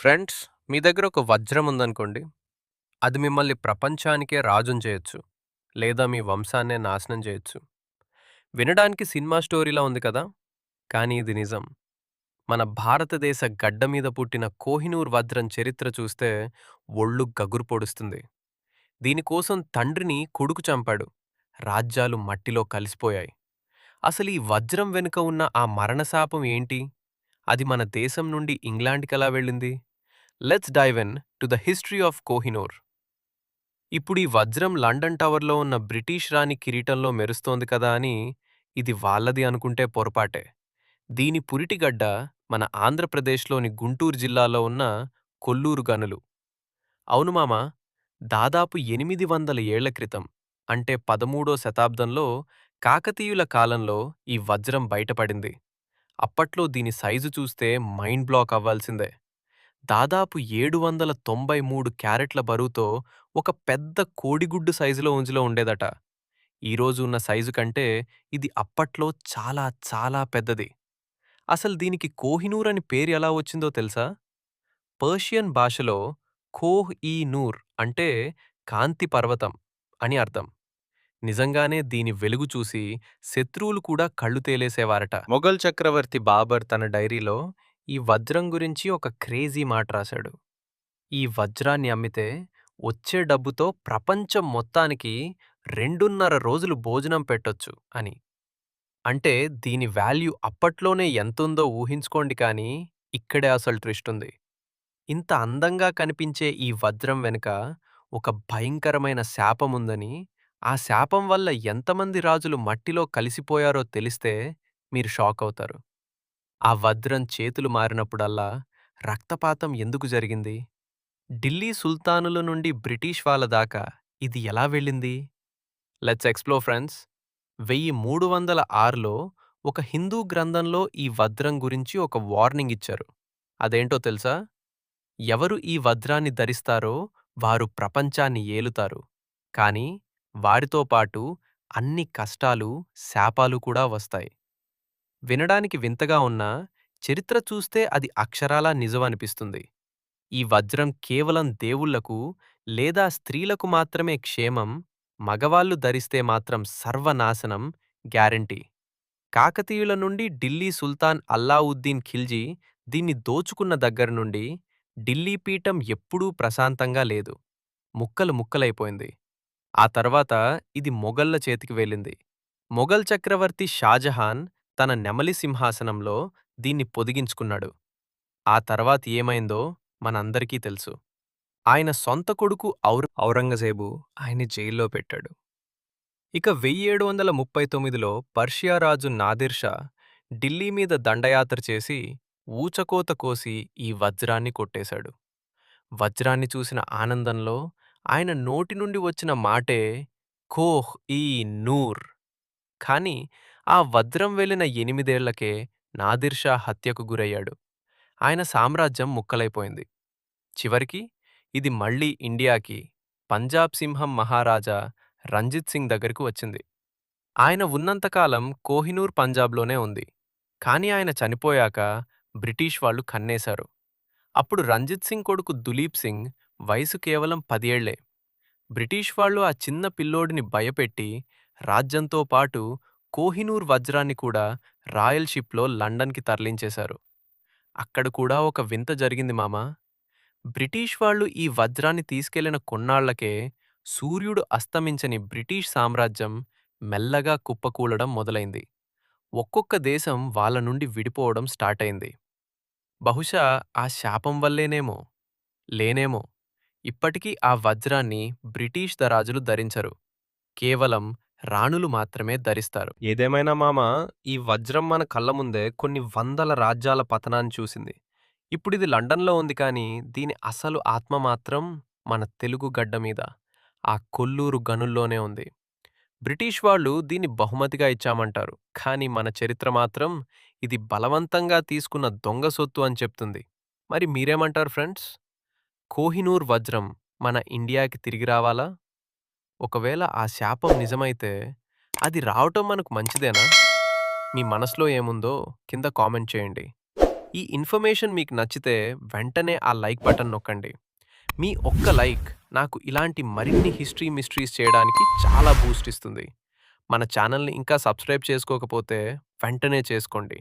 Friends, మీ దగ్గర ఒక వజ్రం ఉందనుకోండి. అది మిమ్మల్ని ప్రపంచానికే రాజుని చేయొచ్చు. లేదా మీ వంశాన్నే నాశనం చేయొచ్చు. వినడానికి సినిమా స్టోరీలా ఉంది కదా! కానీ ఇది నిజం. మన భారతదేశ గడ్డ మీద పుట్టిన కోహినూర్ వజ్రం చరిత్ర చూస్తే ఒళ్ళు గగురు పొడుస్తుంది. దీనికోసం తండ్రిని కొడుకు చంపాడు. రాజ్యాలు మట్టిలో కలిసిపోయాయి. అసలు ఈ వజ్రం వెనుక ఉన్న ఆ మరణశాపం ఏంటి? అది మన దేశం నుండి ఇంగ్లాండ్‌కెలా వెళ్ళింది? Let's dive into the history of Kohinoor. ఇప్పుడు ఈ వజ్రం లండన్ టవర్లో ఉన్న బ్రిటిష్ రాణి కిరీటంలో మెరుస్తోంది కదా అని ఇది వాళ్ళది అనుకుంటే పొరపాటే. దీని పురిటిగడ్డ మన ఆంధ్రప్రదేశ్లోని గుంటూరు జిల్లాలో ఉన్న కొల్లూరు గనులు. అవును మామ, దాదాపు 800 ఏళ్ల క్రితం, అంటే 13వ శతాబ్దంలో కాకతీయుల కాలంలో ఈ వజ్రం బయటపడింది. అప్పట్లో దీని సైజు చూస్తే మైండ్ బ్లాక్ అవ్వాల్సిందే. దాదాపు 793 క్యారెట్ల బరువుతో ఒక పెద్ద కోడిగుడ్డు సైజులో ఉంజులో ఉండేదట. ఈరోజు ఉన్న సైజు కంటే ఇది అప్పట్లో చాలా చాలా పెద్దది. అసలు దీనికి కోహినూర్ అని పేరు ఎలా వచ్చిందో తెలుసా? పర్షియన్ భాషలో ఖోహ్ ఈ నూర్ అంటే కాంతి పర్వతం అని అర్థం. నిజంగానే దీని వెలుగు చూసి శత్రువులు కూడా కళ్ళు తేలేసేవారట. మొఘల్ చక్రవర్తి బాబర్ తన డైరీలో ఈ వజ్రం గురించి ఒక క్రేజీ మాట రాశాడు. ఈ వజ్రాన్ని అమ్మితే వచ్చే డబ్బుతో ప్రపంచం మొత్తానికి 2.5 రోజులు భోజనం పెట్టొచ్చు అని. అంటే దీని వాల్యూ అప్పట్లోనే ఎంతుందో ఊహించుకోండి కానీ, ఇక్కడే అసలు ట్విస్టుంది. ఇంత అందంగా కనిపించే ఈ వజ్రం వెనుక ఒక భయంకరమైన శాపముందని, ఆ శాపం వల్ల ఎంతమంది రాజులు మట్టిలో కలిసిపోయారో తెలిస్తే మీరు షాకవుతారు. ఆ వజ్రం చేతులు మారినప్పుడల్లా రక్తపాతం ఎందుకు జరిగింది? ఢిల్లీ సుల్తానుల నుండి బ్రిటిష్ వాళ్ళ దాకా ఇది ఎలా వెళ్ళింది? Let's explore friends. 1306లో ఒక హిందూ గ్రంథంలో ఈ వజ్రం గురించి ఒక వార్నింగ్ ఇచ్చారు. అదేంటో తెలుసా? ఎవరు ఈ వజ్రాన్ని ధరిస్తారో వారు ప్రపంచాన్ని ఏలుతారు. కానీ వారితో పాటు అన్ని కష్టాలు, శాపాలు కూడా వస్తాయి. వినడానికి వింతగా ఉన్నా చరిత్ర చూస్తే అది అక్షరాలా నిజమనిపిస్తుంది. ఈ వజ్రం కేవలం దేవుళ్లకు లేదా స్త్రీలకు మాత్రమే క్షేమం, మగవాళ్ళు ధరిస్తే మాత్రం సర్వనాశనం గ్యారంటీ. కాకతీయుల నుండి ఢిల్లీ సుల్తాన్ అల్లావుద్దీన్ ఖిల్జీ దీన్ని దోచుకున్న దగ్గర నుండి ఢిల్లీ పీఠం ఎప్పుడూ ప్రశాంతంగా లేదు. ముక్కలు ముక్కలైపోయింది. ఆ తర్వాత ఇది మొఘళ్ల చేతికి వెళ్ళింది. మొఘల్ చక్రవర్తి షాజహాన్ తన నెమలి సింహాసనంలో దీన్ని పొదిగించుకున్నాడు. ఆ తర్వాత ఏమైందో మనందరికీ తెలుసు. ఆయన సొంత కొడుకు ఔరంగజేబు ఆయన్ని జైల్లో పెట్టాడు. ఇక 1739లో పర్షియా రాజు నాదిర్ షా ఢిల్లీ మీద దండయాత్ర చేసి ఊచకోత కోసి ఈ వజ్రాన్ని కొట్టేశాడు. వజ్రాన్ని చూసిన ఆనందంలో ఆయన నోటి నుండి వచ్చిన మాటే ఖోహ్ ఈ నూర్. కానీ ఆ వజ్రం వెళ్లిన 8 ఏళ్లకే నాదిర్ షా హత్యకు గురయ్యాడు. ఆయన సామ్రాజ్యం ముక్కలైపోయింది. చివరికి ఇది మళ్ళీ ఇండియాకి పంజాబ్ సింహం మహారాజా రంజిత్ సింగ్ దగ్గరకు వచ్చింది. ఆయన ఉన్నంతకాలం కోహినూర్ పంజాబ్లోనే ఉంది. కానీ ఆయన చనిపోయాక బ్రిటిష్ వాళ్ళు కన్నేశారు. అప్పుడు రంజిత్ సింగ్ కొడుకు దులీప్ సింగ్ వయసు కేవలం 10 ఏళ్లే. బ్రిటిష్ వాళ్ళు ఆ చిన్న పిల్లోడిని భయపెట్టి రాజ్యంతో పాటు కోహినూర్ వజ్రాన్ని కూడా రాయల్ షిప్లో లండన్కి తరలించేశారు. అక్కడ కూడా ఒక వింత జరిగింది మామా. బ్రిటిష్ వాళ్ళు ఈ వజ్రాన్ని తీసుకెళ్లిన కొన్నాళ్లకే సూర్యుడు అస్తమించని బ్రిటిష్ సామ్రాజ్యం మెల్లగా కుప్పకూలడం మొదలైంది. ఒక్కొక్క దేశం వాళ్ళ నుండి విడిపోవడం స్టార్ట్ అయింది. బహుశా ఆ శాపం వల్లేనేమో, లేనేమో ఇప్పటికీ ఆ వజ్రాన్ని బ్రిటిష్ దరాజులు ధరించరు. కేవలం రాణులు మాత్రమే ధరిస్తారు. ఏదేమైనా మామ, ఈ వజ్రం మన కళ్ళ ముందే కొన్ని వందల రాజ్యాల పతనాన్ని చూసింది. ఇప్పుడిది లండన్‌లో ఉంది కానీ, దీని అసలు ఆత్మ మాత్రం మన తెలుగు గడ్డ మీద, ఆ కొల్లూరు గనుల్లోనే ఉంది. బ్రిటిష్ వాళ్ళు దీన్ని బహుమతిగా ఇచ్చామంటారు. కానీ మన చరిత్ర మాత్రం ఇది బలవంతంగా తీసుకున్న దొంగ సొత్తు అని చెప్తుంది. మరి మీరేమంటారు ఫ్రెండ్స్? కోహినూర్ వజ్రం మన ఇండియాకి తిరిగి రావాలా? ఒకవేళ ఆ శాపం నిజమైతే అది రావటం మనకు మంచిదేనా? మీ మనసులో ఏముందో కింద కామెంట్ చేయండి. ఈ ఇన్ఫర్మేషన్ మీకు నచ్చితే వెంటనే ఆ లైక్ బటన్ నొక్కండి. మీ ఒక్క లైక్ నాకు ఇలాంటి మరిన్ని హిస్టరీ మిస్టరీస్ చేయడానికి చాలా బూస్ట్ ఇస్తుంది. మన ఛానల్‌ని ఇంకా సబ్స్క్రైబ్ చేసుకోకపోతే వెంటనే చేసుకోండి.